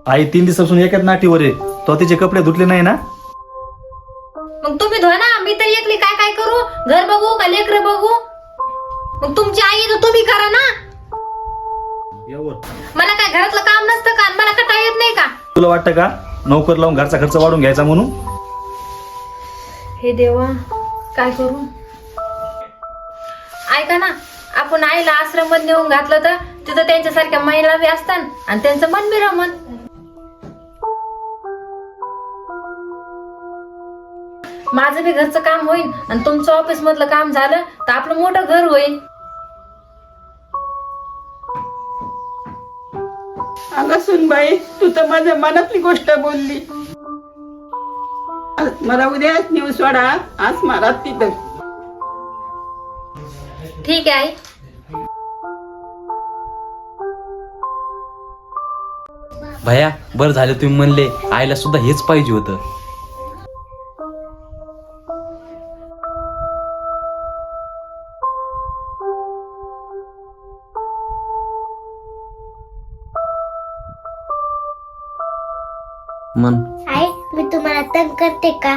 आई 3 दिवसापासून एकाच नाटीवर आहे. तो तिचे कपडे धुतले नाही ना? मग तुम्ही धुवा ना, मी तर एकली काय काय करू? घर बघू का लेकर बघू? मग तुमची आई तर तुम्ही करा ना. मला काय घरातलं काम नसतं का? मला कटा येत नाही का? तुला वाटतं का नोकर लावून घरचा खर्च वाढून घ्यायचा म्हणून? हे देवा, काय करू? ऐका ना, आपण आईला आश्रमात नेऊन घातलं तर तिथं त्यांच्यासारख्या महिला बी असतात आणि त्यांचं मन बी रमन. माझं बी घरचं काम होईल आणि तुमचं ऑफिस मधलं काम झालं तर आपलं मोठं घर होईल. अगं सुनबाई, तू तर माझ्या मनातली गोष्ट बोलली. मला उद्याच नेऊ सोडा, आज मला तिथं. ठीक आहे आई. भया, बरं झालं तुम्ही म्हणले. आईला सुद्धा हेच पाहिजे होतं. मन आई, मी तुम्हाला तंग करते का?